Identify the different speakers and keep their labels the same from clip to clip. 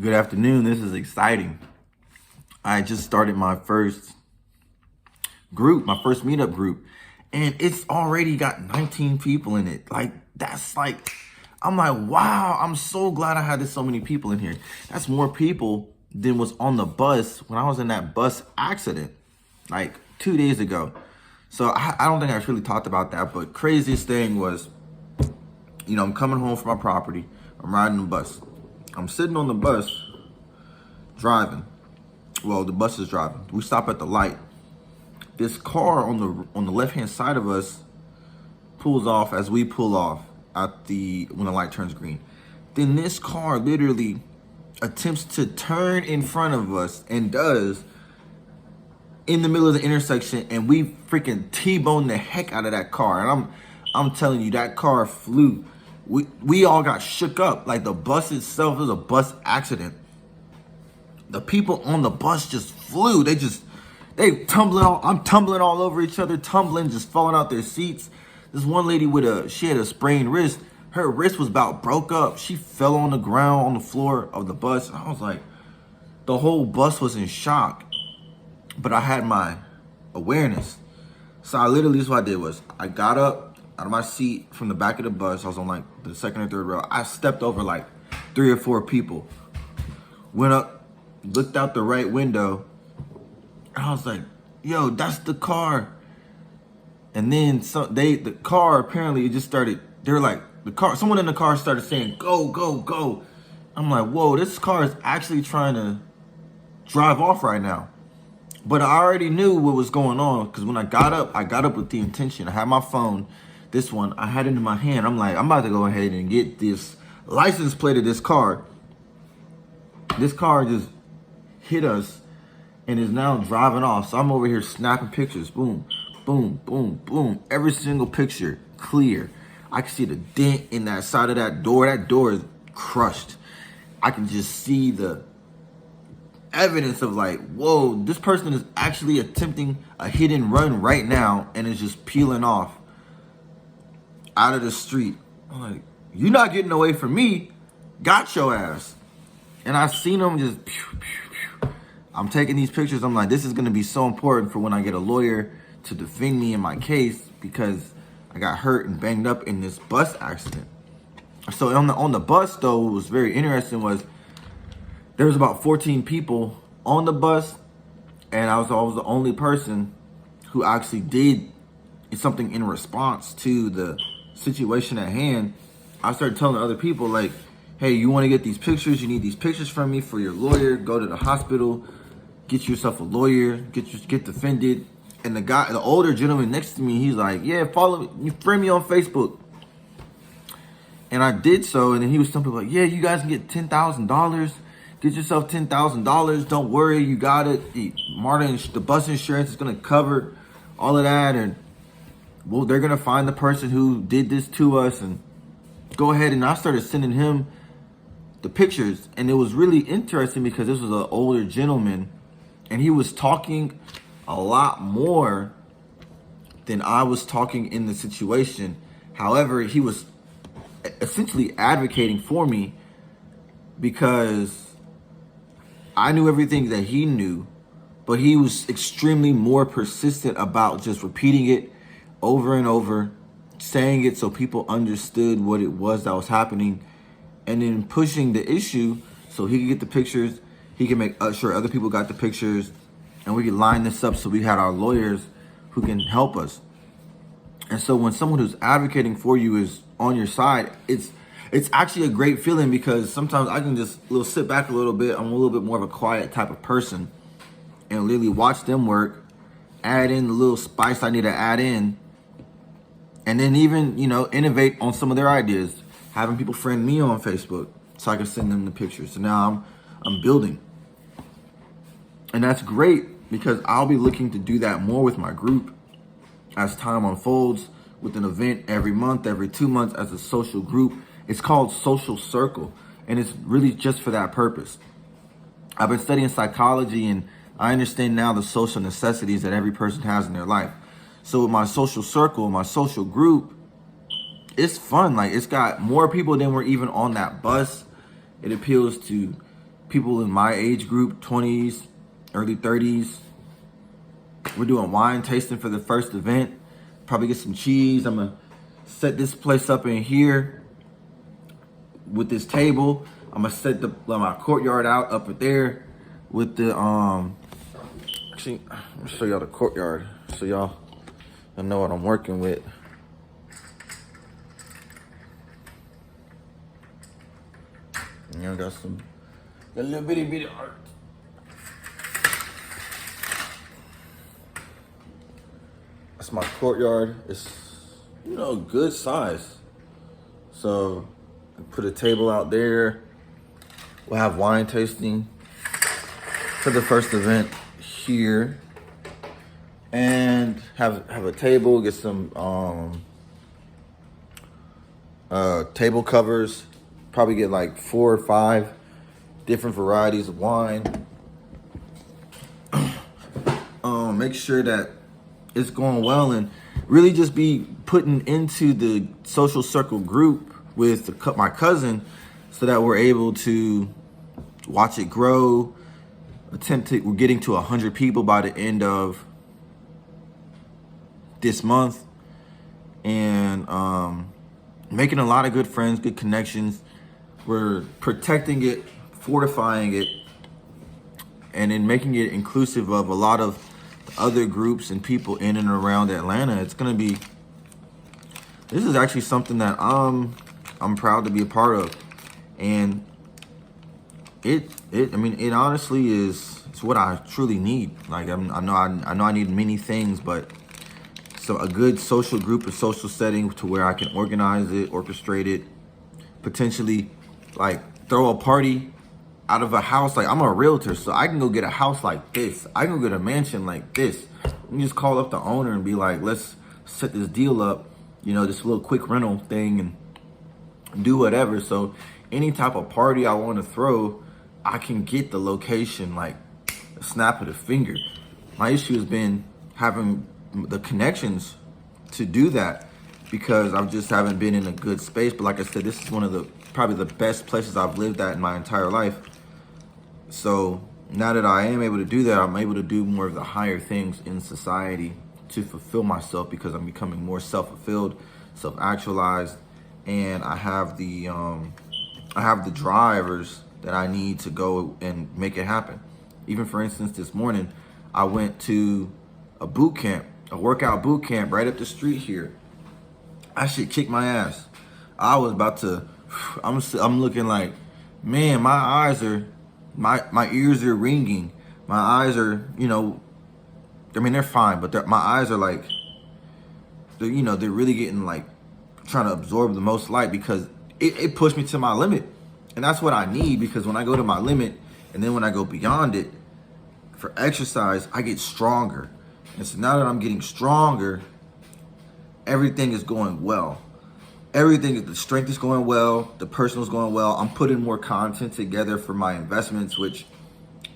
Speaker 1: Good afternoon. This is exciting. I just started my first group, my first meetup group, and it's already got 19 people in it. I'm like, wow, I'm so glad I had so many people in here. That's more people than was on the bus when I was in that bus accident like 2 days ago. So I don't think I really talked about that, but craziest thing was, I'm coming home from my property. I'm riding the bus. I'm sitting on the bus driving. Well, the bus is driving. We stop at the light. This car on the left-hand side of us pulls off as we pull off when the light turns green. Then this car literally attempts to turn in front of us and does in the middle of the intersection, and we freaking T-boned the heck out of that car. And I'm telling you, that car flew. We all got shook up. Like, the bus itself was a bus accident. The people on the bus just flew. They tumbling all. I'm tumbling all over each other, tumbling, just falling out their seats. This one lady she had a sprained wrist. Her wrist was about broke up. She fell on the ground on the floor of the bus. I was like, the whole bus was in shock. But I had my awareness. So this is what I did was, I got up out of my seat from the back of the bus. I was on like the second or third row. I stepped over like 3 or 4 people. Went up, looked out the right window. And I was like, yo, that's the car. And then the car apparently it just started, someone in the car started saying, go, go, go. I'm like, whoa, this car is actually trying to drive off right now. But I already knew what was going on, because when I got up with the intention. I had my phone, this one, I had it in my hand. I'm like, I'm about to go ahead and get this license plate of this car. This car just hit us and is now driving off. So I'm over here snapping pictures. Boom, boom, boom, boom. Every single picture clear. I can see the dent in that side of that door. That door is crushed. I can just see the evidence of like, whoa, this person is actually attempting a hit and run right now and is just peeling off out of the street. I'm like, you're not getting away from me. Got your ass. And I seen them just pew, pew, pew. I'm taking these pictures. I'm like, this is going to be so important for when I get a lawyer to defend me in my case, because I got hurt and banged up in this bus accident. So on the bus, though, what was very interesting was there was about 14 people on the bus, and I was the only person who actually did something in response to the situation at hand. I started telling other people, like, hey, you want to get these pictures? You need these pictures from me for your lawyer. Go to the hospital, get yourself a lawyer, get defended. And the older gentleman next to me, he's like, yeah, follow me, you friend me on Facebook. And I did so, and then he was telling people like, yeah, you guys can get $10,000. Get yourself $10,000. Don't worry, you got it. The bus insurance is gonna cover all of that, and well, they're gonna find the person who did this to us, and go ahead. And I started sending him the pictures, and it was really interesting because this was an older gentleman, and he was talking a lot more than I was talking in the situation. However, he was essentially advocating for me because I knew everything that he knew, but he was extremely more persistent about just repeating it over and over, saying it so people understood what it was that was happening, and then pushing the issue so he could get the pictures, he could make sure other people got the pictures, and we could line this up so we had our lawyers who can help us. And so when someone who's advocating for you is on your side, it's actually a great feeling, because sometimes I can just sit back a little bit. I'm a little bit more of a quiet type of person, and literally watch them work, add in the little spice I need to add in, and then even, innovate on some of their ideas, having people friend me on Facebook so I can send them the pictures. So now I'm building. And that's great, because I'll be looking to do that more with my group as time unfolds, with an event every month, every 2 months as a social group. It's called Social Circle, and it's really just for that purpose. I've been studying psychology, and I understand now the social necessities that every person has in their life. So with my social circle, my social group, it's fun. Like, it's got more people than were even on that bus. It appeals to people in my age group, 20s, early 30s. We're doing wine tasting for the first event. Probably get some cheese. I'm gonna set this place up in here with this table. I'm gonna set my courtyard out up there with the actually, I'm gonna show y'all the courtyard so y'all know what I'm working with. You know, got a little bitty art. That's my courtyard. It's, you know, good size. So I put a table out there. We'll have wine tasting for the first event here, and have a table. Get some table covers. Probably get like 4 or 5 different varieties of wine. Make sure that it's going well, and really just be putting into the social circle group with my cousin, so that we're able to watch it grow. We're getting to 100 people by the end of this month, and making a lot of good friends, good connections. We're protecting it, fortifying it, and then making it inclusive of a lot of other groups and people in and around Atlanta. This is actually something that I'm proud to be a part of, and it honestly is, it's what I truly need. Like, I know I need many things, but so a good social group, a social setting to where I can organize it, orchestrate it, potentially like throw a party out of a house. Like, I'm a realtor, so I can go get a house like this. I can go get a mansion like this. You just call up the owner and be like, let's set this deal up, you know, this little quick rental thing, and do whatever. So any type of party I want to throw, I can get the location like a snap of the finger. My issue has been having the connections to do that, because I just haven't been in a good space. But like I said, this is one of probably the best places I've lived at in my entire life. So now that I am able to do that, I'm able to do more of the higher things in society to fulfill myself, because I'm becoming more self-fulfilled, self-actualized, and I have the drivers that I need to go and make it happen. Even for instance, this morning, I went to a boot camp, a workout boot camp right up the street here. I should kick my ass. I was about to, I'm looking like, man, my ears are ringing. My eyes are, you know, I mean, they're fine, but my eyes are like, they're really getting like, trying to absorb the most light, because it pushed me to my limit. And that's what I need, because when I go to my limit, and then when I go beyond it for exercise, I get stronger. And so now that I'm getting stronger, everything is going well. The strength is going well, the personal is going well. I'm putting more content together for my investments, which,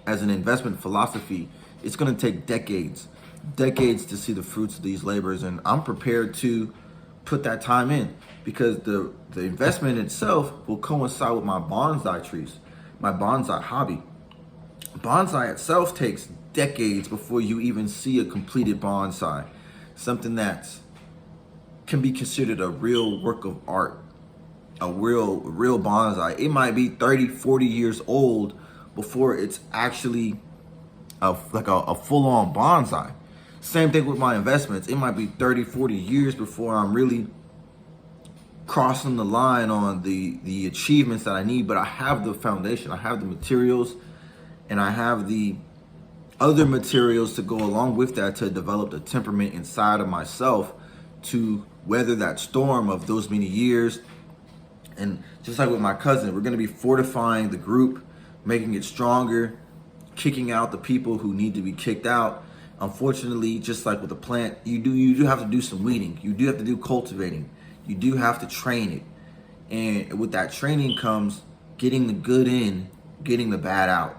Speaker 1: as an investment philosophy, it's gonna take decades to see the fruits of these labors. And I'm prepared to put that time in, because the investment itself will coincide with my bonsai trees, my bonsai hobby. Bonsai itself takes decades before you even see a completed bonsai, something that can be considered a real work of art, a real bonsai. It might be 30, 40 years old before it's actually a full-on bonsai. Same thing with my investments. It might be 30, 40 years before I'm really crossing the line on the achievements that I need. But I have the foundation, I have the materials, and I have the other materials to go along with that, to develop the temperament inside of myself to weather that storm of those many years. And just like with my cousin, we're going to be fortifying the group, making it stronger, kicking out the people who need to be kicked out. Unfortunately, just like with the plant, you do have to do some weeding. You do have to do cultivating. You do have to train it. And with that training comes getting the good in, getting the bad out.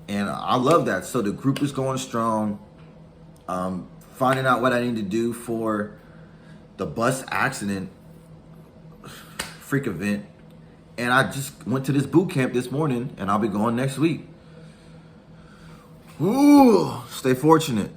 Speaker 1: And I love that. So the group is going strong. Finding out what I need to do for the bus accident freak event And I just went to this boot camp this morning, and I'll be going next week. Ooh, stay fortunate.